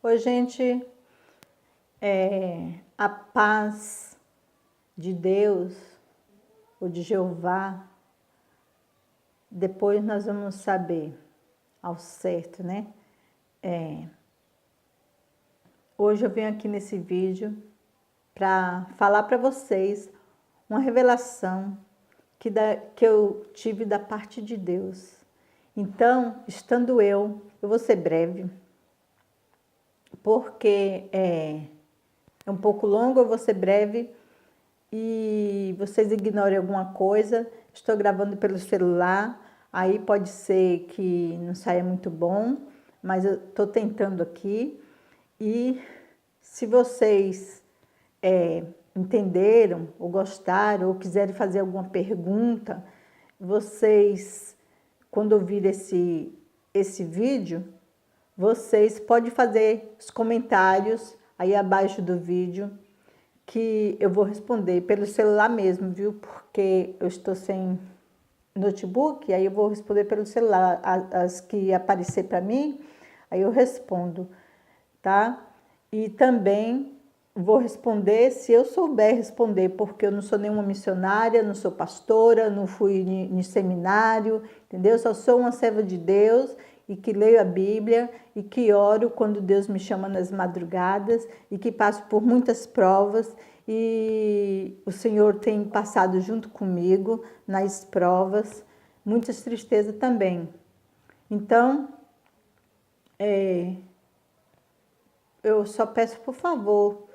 Oi, gente, a paz de Deus, ou de Jeová, depois nós vamos saber ao certo, né? Hoje eu venho aqui nesse vídeo para falar para vocês uma revelação que eu tive da parte de Deus. Então, estando eu vou ser breve, porque é um pouco longo, eu vou ser breve e vocês ignorem alguma coisa. Estou gravando pelo celular, aí pode ser que não saia muito bom, mas eu estou tentando aqui. E se vocês entenderam, ou gostaram, ou quiserem fazer alguma pergunta, vocês, quando ouvir esse vídeo, vocês podem fazer os comentários aí abaixo do vídeo, que eu vou responder pelo celular mesmo, viu? Porque eu estou sem notebook, aí eu vou responder pelo celular. As que aparecer para mim, aí eu respondo, tá? E também vou responder se eu souber responder, porque eu não sou nenhuma missionária, não sou pastora, não fui em seminário, entendeu? Eu só sou uma serva de Deus e que leio a Bíblia e que oro quando Deus me chama nas madrugadas e que passo por muitas provas e o Senhor tem passado junto comigo nas provas, muitas tristezas também. Então, eu só peço, por favor,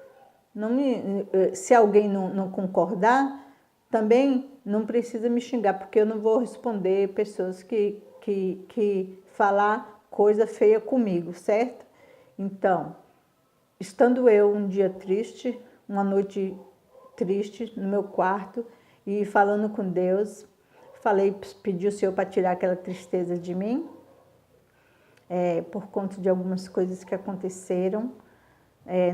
se alguém não concordar, também não precisa me xingar, porque eu não vou responder pessoas que falar coisa feia comigo, certo? Então, estando eu um dia triste, uma noite triste no meu quarto e falando com Deus, pedi ao Senhor para tirar aquela tristeza de mim, por conta de algumas coisas que aconteceram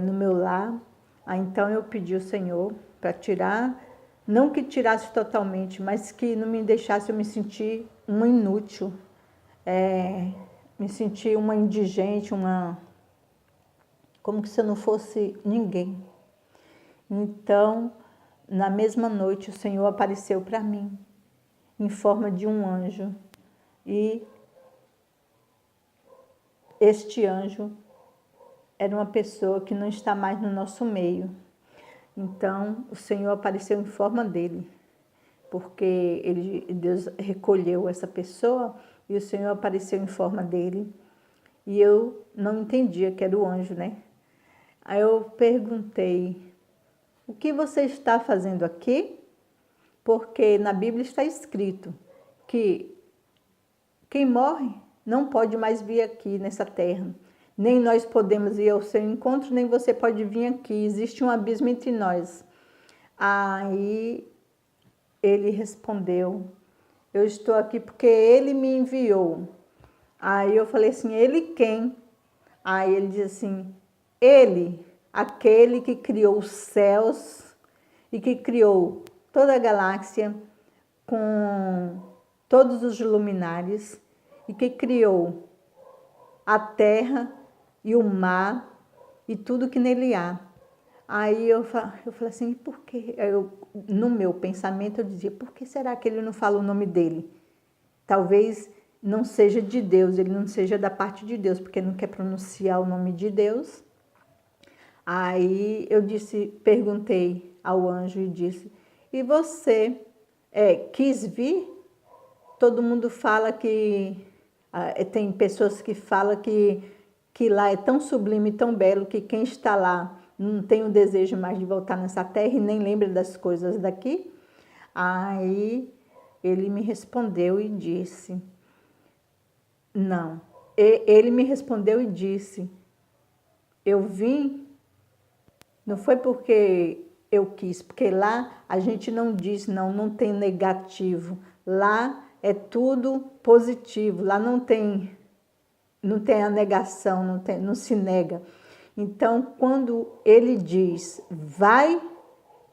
no meu lar. Então eu pedi ao Senhor para tirar, não que tirasse totalmente, mas que não me deixasse eu me sentir uma inútil, me sentir uma indigente, como se eu não fosse ninguém. Então, na mesma noite, o Senhor apareceu para mim, em forma de um anjo, e este anjo era uma pessoa que não está mais no nosso meio. Então, o Senhor apareceu em forma dele, porque Deus recolheu essa pessoa e o Senhor apareceu em forma dele. E eu não entendia que era o anjo, né? Aí eu perguntei, o que você está fazendo aqui? Porque na Bíblia está escrito que quem morre não pode mais vir aqui nessa terra. Nem nós podemos ir ao seu encontro, nem você pode vir aqui. Existe um abismo entre nós. Aí ele respondeu, eu estou aqui porque ele me enviou. Aí eu falei assim, ele quem? Aí ele diz assim, ele, aquele que criou os céus e que criou toda a galáxia com todos os luminares e que criou a terra e o mar e tudo que nele há. Aí eu falei assim, por que? No meu pensamento eu dizia, por que será que ele não fala o nome dele? Talvez não seja de Deus, ele não seja da parte de Deus, porque não quer pronunciar o nome de Deus. Aí eu perguntei ao anjo e disse, e você quis vir? Todo mundo fala que, tem pessoas que falam que lá é tão sublime, tão belo, que quem está lá não tem o desejo mais de voltar nessa terra e nem lembra das coisas daqui. Aí ele me respondeu e disse, não. Ele me respondeu e disse, eu vim, não foi porque eu quis, porque lá a gente não diz não tem negativo. Lá é tudo positivo, lá não tem a negação, não se nega. Então, quando ele diz, vai,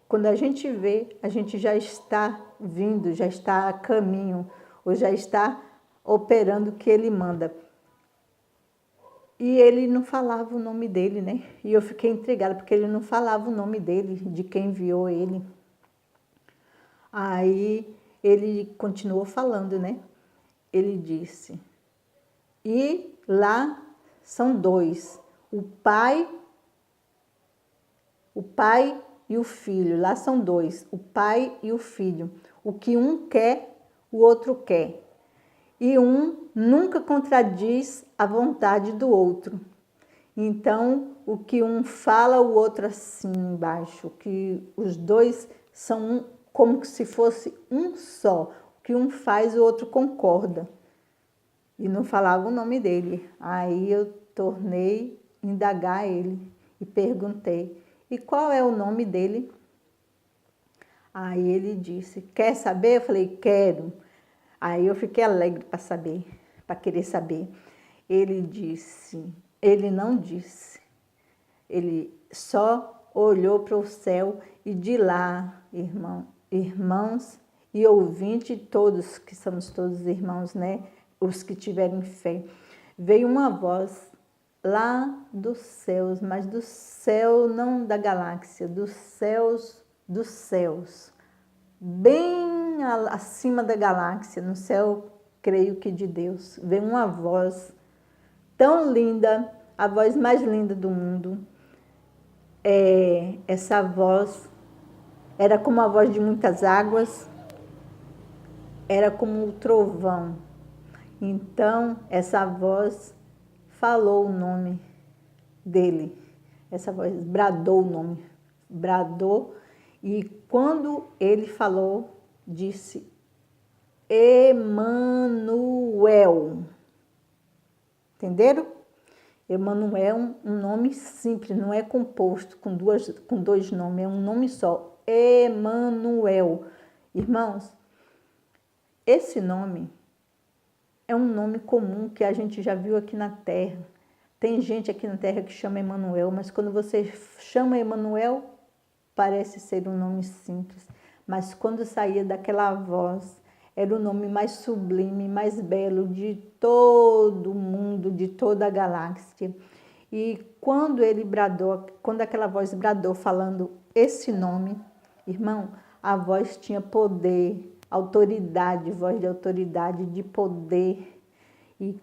quando a gente vê, a gente já está vindo, já está a caminho, ou já está operando o que ele manda. E ele não falava o nome dele, né? E eu fiquei intrigada, porque ele não falava o nome dele, de quem enviou ele. Aí ele continuou falando, né? Ele disse, e lá são dois, o pai e o filho, lá são dois, o pai e o filho. O que um quer, o outro quer. E um nunca contradiz a vontade do outro. Então, o que um fala, o outro assim embaixo, que os dois são como se fosse um só. O que um faz, o outro concorda. E não falava o nome dele. Aí eu tornei indagar ele e perguntei, e qual é o nome dele? Aí ele disse, quer saber? Eu falei, quero. Aí eu fiquei alegre para saber, para querer saber. Ele disse, ele não disse. Ele só olhou para o céu e de lá, irmãos e ouvintes, todos, que somos todos irmãos, né? Os que tiverem fé. Veio uma voz lá dos céus, mas do céu não da galáxia, dos céus, bem acima da galáxia, no céu, creio que de Deus. Veio uma voz tão linda, a voz mais linda do mundo. Essa voz era como a voz de muitas águas, era como um trovão. Então, essa voz falou o nome dele, essa voz bradou o nome, bradou, e quando ele falou, disse, Emanuel. Entenderam? Emanuel é um nome simples, não é composto com dois nomes, é um nome só, Emanuel. Irmãos, esse nome é um nome comum que a gente já viu aqui na Terra. Tem gente aqui na Terra que chama Emanuel, mas quando você chama Emanuel, parece ser um nome simples. Mas quando saía daquela voz, era o nome mais sublime, mais belo de todo o mundo, de toda a galáxia. E quando ele bradou, quando aquela voz bradou falando esse nome, irmão, a voz tinha poder, autoridade, voz de autoridade, de poder, e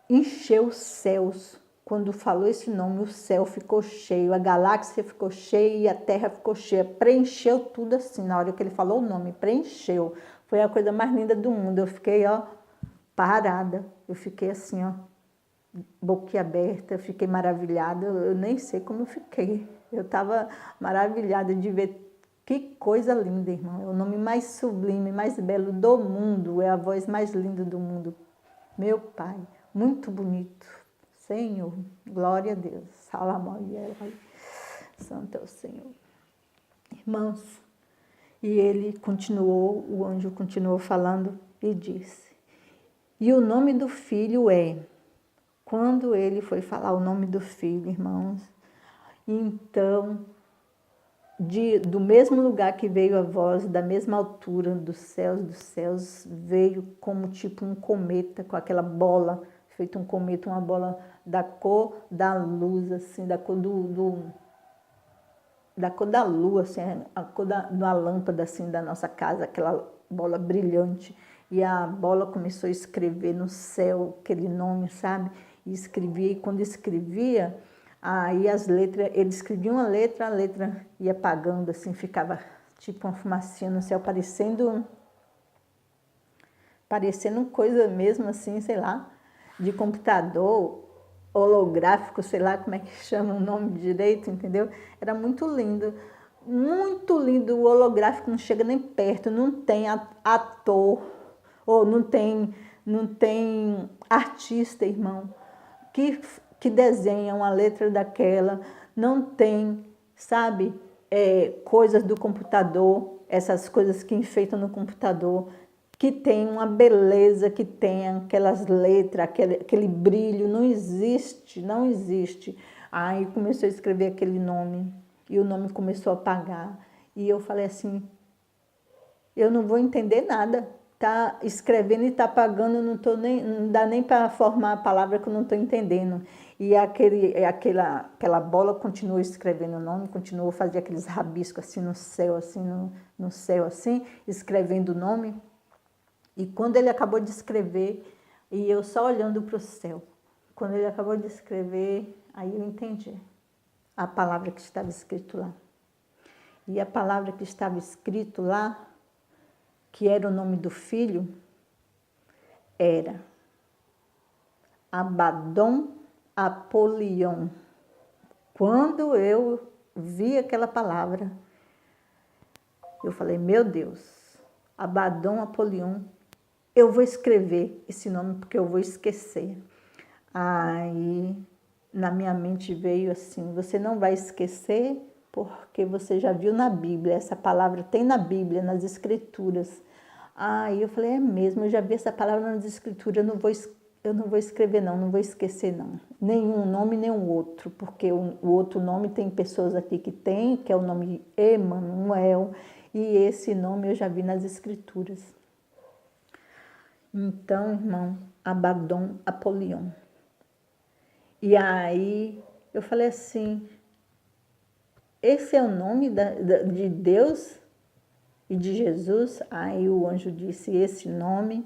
encheu os céus. Quando falou esse nome, o céu ficou cheio, a galáxia ficou cheia e a terra ficou cheia, preencheu tudo assim, na hora que ele falou o nome, preencheu. Foi a coisa mais linda do mundo, eu fiquei, ó, parada, eu fiquei assim, ó, boquiaberta, eu fiquei maravilhada, eu nem sei como eu fiquei. Eu estava maravilhada de ver. Que coisa linda, irmão. É o nome mais sublime, mais belo do mundo. É a voz mais linda do mundo. Meu Pai, muito bonito. Senhor, glória a Deus. Santo é o Senhor. Irmãos, e ele continuou, o anjo continuou falando e disse, e o nome do filho é... Quando ele foi falar o nome do filho, irmãos, então... do mesmo lugar que veio a voz, da mesma altura dos céus, veio como tipo um cometa, com aquela bola, feito um cometa, uma bola da cor da luz, assim, da cor da cor da lua, assim, a cor da lâmpada, assim, da nossa casa, aquela bola brilhante. E a bola começou a escrever no céu aquele nome, sabe? E escrevia, e quando escrevia... Aí as letras, ele escrevia uma letra, a letra ia apagando, assim, ficava tipo uma fumacinha no céu, parecendo coisa mesmo assim, sei lá, de computador, holográfico, sei lá como é que chama o nome direito, entendeu? Era muito lindo, o holográfico não chega nem perto, não tem ator, ou não tem artista, irmão, que desenha uma letra daquela, não tem, sabe, coisas do computador, essas coisas que enfeitam no computador, que tem uma beleza, que tem aquelas letras, aquele brilho, não existe, não existe. Aí começou a escrever aquele nome, e o nome começou a apagar, e eu falei assim, eu não vou entender nada. Tá escrevendo e tá apagando, não dá nem para formar a palavra que eu não estou entendendo. E aquela bola continuou escrevendo o nome, continuou a fazer aqueles rabiscos assim no céu, assim, no céu, assim, escrevendo o nome. E quando ele acabou de escrever, e eu só olhando para o céu, quando ele acabou de escrever, aí eu entendi a palavra que estava escrito lá. E a palavra que estava escrito lá, que era o nome do filho, era Abaddon Apolion. Quando eu vi aquela palavra, eu falei, meu Deus, Abaddon Apolion, eu vou escrever esse nome porque eu vou esquecer. Aí na minha mente veio assim, você não vai esquecer porque você já viu na Bíblia, essa palavra tem na Bíblia, nas Escrituras. Aí eu falei, é mesmo, eu já vi essa palavra nas Escrituras, eu não vou escrever não vou esquecer não. Nenhum nome, nenhum outro, porque o outro nome tem pessoas aqui que tem, que é o nome Emanuel, e esse nome eu já vi nas Escrituras. Então, irmão, Abaddon Apolion. E aí eu falei assim, esse é o nome de Deus e de Jesus? Aí o anjo disse, esse nome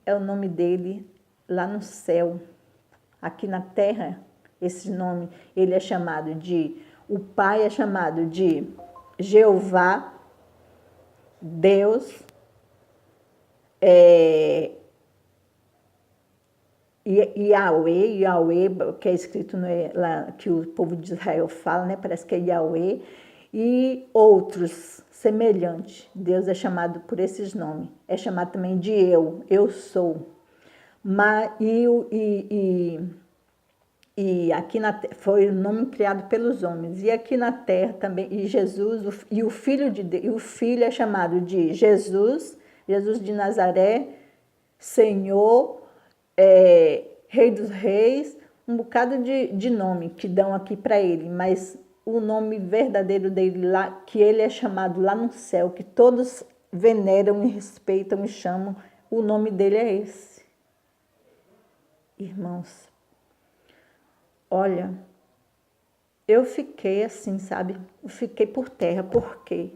é o nome dele lá no céu. Aqui na terra, esse nome, ele é chamado de, o pai é chamado de Jeová, Deus, Yahweh, que é escrito lá, que o povo de Israel fala, né? Parece que é Yahweh, e outros semelhantes. Deus é chamado por esses nomes. É chamado também de eu sou. E aqui foi o nome criado pelos homens. E aqui na terra também, e Jesus, e o Filho de Deus, e o Filho é chamado de Jesus, Jesus de Nazaré, Senhor, Rei dos Reis, um bocado de nome que dão aqui para ele, mas o nome verdadeiro dele lá, que ele é chamado lá no céu, que todos veneram e respeitam e chamam, o nome dele é esse. Irmãos, olha, eu fiquei assim, sabe? Eu fiquei por terra, porque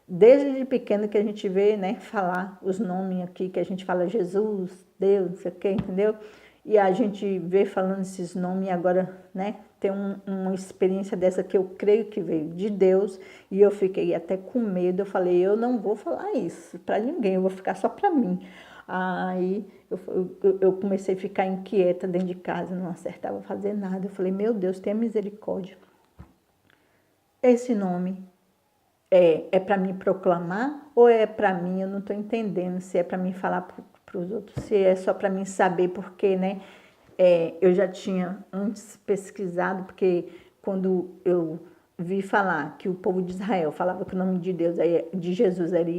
desde pequeno que a gente vê, né, falar os nomes aqui, que a gente fala Jesus, Deus, não sei o quê, entendeu? E a gente vê falando esses nomes e agora, né, tem uma experiência dessa que eu creio que veio de Deus, e eu fiquei até com medo. Eu falei, eu não vou falar isso para ninguém, eu vou ficar só para mim. Aí eu comecei a ficar inquieta dentro de casa, não acertava fazer nada. Eu falei, meu Deus, tenha misericórdia. Esse nome é para mim proclamar ou é para mim? Eu não estou entendendo se é para mim falar para os outros, se é só para mim saber, porque, né, eu já tinha antes pesquisado, porque quando eu vi falar que o povo de Israel falava que o nome de Deus, de Jesus, era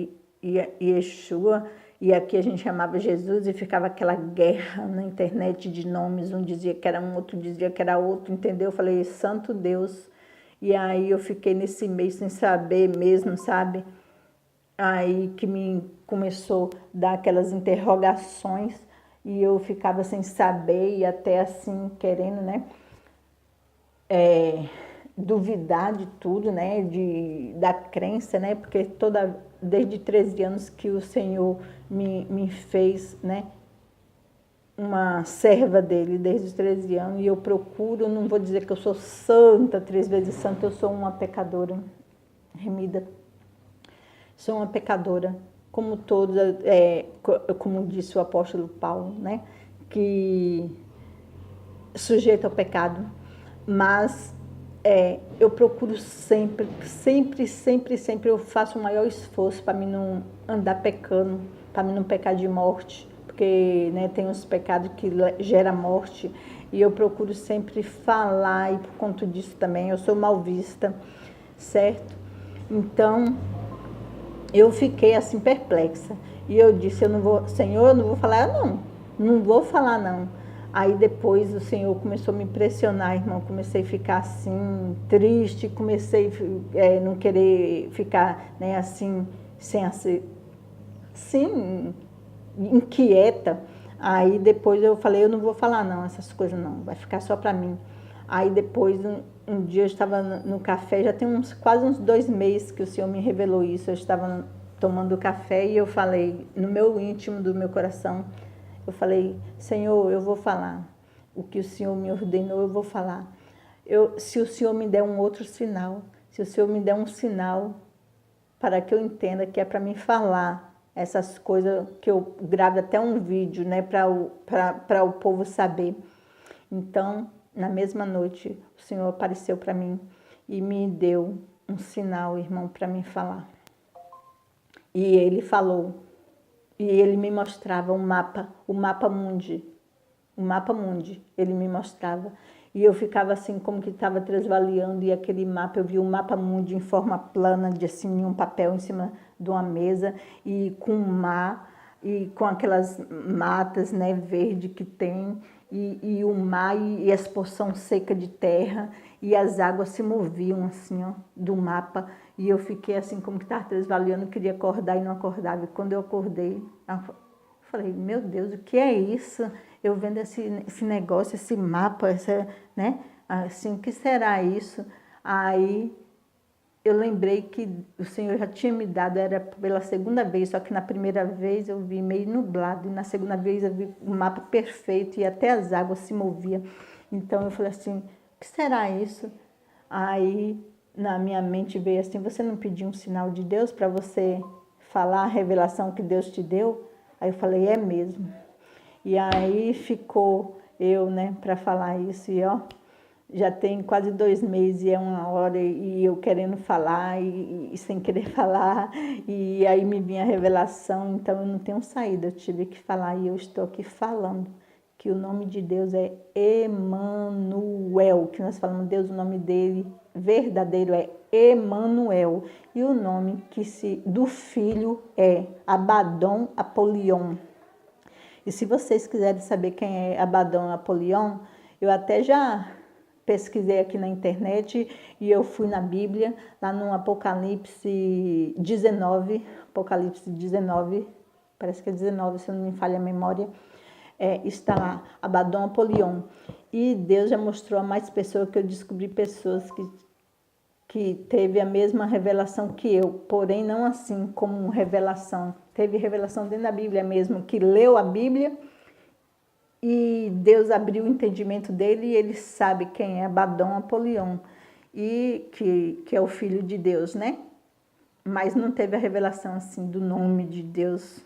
Yeshua, e aqui a gente chamava Jesus, e ficava aquela guerra na internet de nomes, um dizia que era um, outro dizia que era outro, entendeu? Eu falei, santo Deus. E aí eu fiquei nesse meio sem saber mesmo, sabe? Aí que me começou a dar aquelas interrogações e eu ficava sem saber e até assim querendo, né? Duvidar de tudo, né? Da crença, né? Porque desde 13 anos que o Senhor me fez, né? Uma serva dele desde os 13 anos, e eu procuro, não vou dizer que eu sou santa, 3 vezes santa, eu sou uma pecadora remida. Sou uma pecadora, como todos, como disse o apóstolo Paulo, né? Que sujeito ao pecado, mas eu procuro sempre, eu faço o maior esforço para mim não andar pecando, para mim não pecar de morte, porque, né, tem uns pecados que geram morte, e eu procuro sempre falar, e por conta disso também eu sou mal vista, certo? Então, eu fiquei assim perplexa, e eu disse, Senhor, eu não vou falar não vou falar não. Aí depois o Senhor começou a me pressionar, irmão, comecei a ficar assim, triste, comecei a não querer ficar, né, assim, sem assim, inquieta. Aí depois eu falei, eu não vou falar não, essas coisas não, vai ficar só para mim. Aí depois, um dia eu estava no café, já tem quase uns 2 meses que o Senhor me revelou isso. Eu estava tomando café e eu falei, no meu íntimo do meu coração, eu falei, Senhor, eu vou falar. O que o Senhor me ordenou, eu vou falar. Se o Senhor me der um outro sinal, se o Senhor me der um sinal para que eu entenda que é para mim falar essas coisas, que eu grave até um vídeo, né, para o povo saber. Então, na mesma noite, o Senhor apareceu para mim e me deu um sinal, irmão, para mim falar. E ele falou, e ele me mostrava o mapa mundi, ele me mostrava. E eu ficava assim, como que estava tresvaleando, e aquele mapa, eu vi o mapa mundi em forma plana, de assim, um papel em cima de uma mesa, e com o mar, e com aquelas matas, né, verde que tem, e o mar, e as porções secas de terra, e as águas se moviam assim, ó, do mapa, e eu fiquei assim, como que estava tresvaleando, queria acordar e não acordava, e quando eu acordei, eu falei, meu Deus, o que é isso? Eu vendo esse negócio, esse mapa, né? Assim, o que será isso? Aí eu lembrei que o Senhor já tinha me dado, era pela segunda vez, só que na primeira vez eu vi meio nublado, e na segunda vez eu vi um mapa perfeito, e até as águas se moviam. Então eu falei assim, o que será isso? Aí na minha mente veio assim, você não pediu um sinal de Deus para você falar a revelação que Deus te deu? Aí eu falei, é mesmo. E aí ficou eu, né, para falar isso, e ó, já tem quase 2 meses, e é uma hora, e eu querendo falar, e sem querer falar, e aí me vinha a revelação, então eu não tenho saída, eu tive que falar, e eu estou aqui falando, que o nome de Deus é Emanuel, que nós falamos, Deus, o nome dele verdadeiro é Emanuel, e o nome do filho é Abaddon Apolion. E se vocês quiserem saber quem é Abaddon Apolion, eu até já pesquisei aqui na internet e eu fui na Bíblia, lá no Apocalipse 19, parece que é 19, se não me falha a memória, está lá, Abaddon Apolion. E Deus já mostrou a mais pessoas, que eu descobri pessoas que teve a mesma revelação que eu, porém não assim como revelação. Teve revelação dentro da Bíblia mesmo, que leu a Bíblia e Deus abriu o entendimento dele e ele sabe quem é Abaddon Apolion, e que é o Filho de Deus, né? Mas não teve a revelação assim do nome de Deus,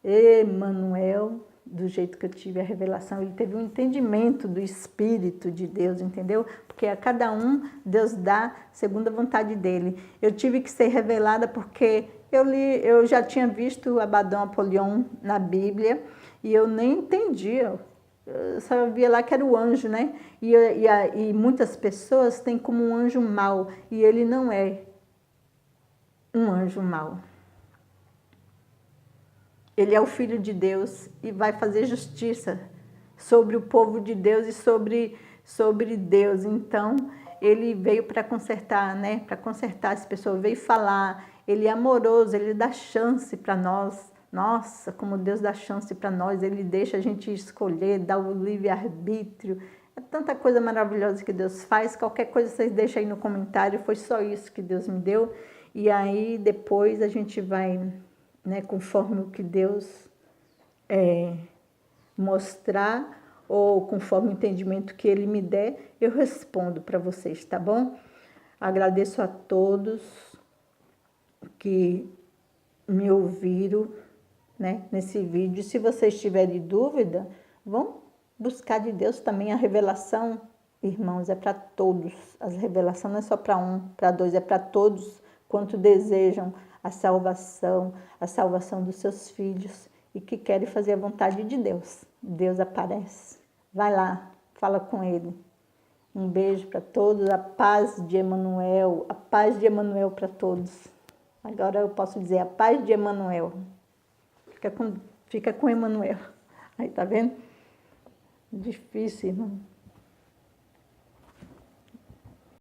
Emanuel, do jeito que eu tive a revelação. Ele teve um entendimento do Espírito de Deus, entendeu? Porque a cada um Deus dá segundo a vontade dele. Eu tive que ser revelada porque eu já tinha visto Abaddon Apolion na Bíblia e eu nem entendia. Eu só via lá que era o anjo, né? E muitas pessoas têm como um anjo mau, e ele não é um anjo mau. Ele é o Filho de Deus e vai fazer justiça sobre o povo de Deus e sobre Deus. Então, ele veio para consertar, né? Para consertar as pessoas, veio falar. Ele é amoroso, ele dá chance para nós. Nossa, como Deus dá chance para nós, ele deixa a gente escolher, dá o livre-arbítrio. É tanta coisa maravilhosa que Deus faz. Qualquer coisa vocês deixam aí no comentário, foi só isso que Deus me deu. E aí depois a gente vai, né, conforme o que Deus mostrar, ou conforme o entendimento que Ele me der, eu respondo para vocês, tá bom? Agradeço a todos que me ouviram, né, nesse vídeo. Se vocês tiverem dúvida, vão buscar de Deus também a revelação. Irmãos, é para todos. A revelação não é só para um, para dois, é para todos quanto desejam a salvação dos seus filhos e que querem fazer a vontade de Deus. Deus aparece. Vai lá, fala com Ele. Um beijo para todos, a paz de Emanuel para todos. Agora eu posso dizer a paz de Emanuel. Fica com Emanuel. Aí, tá vendo? Difícil, irmão.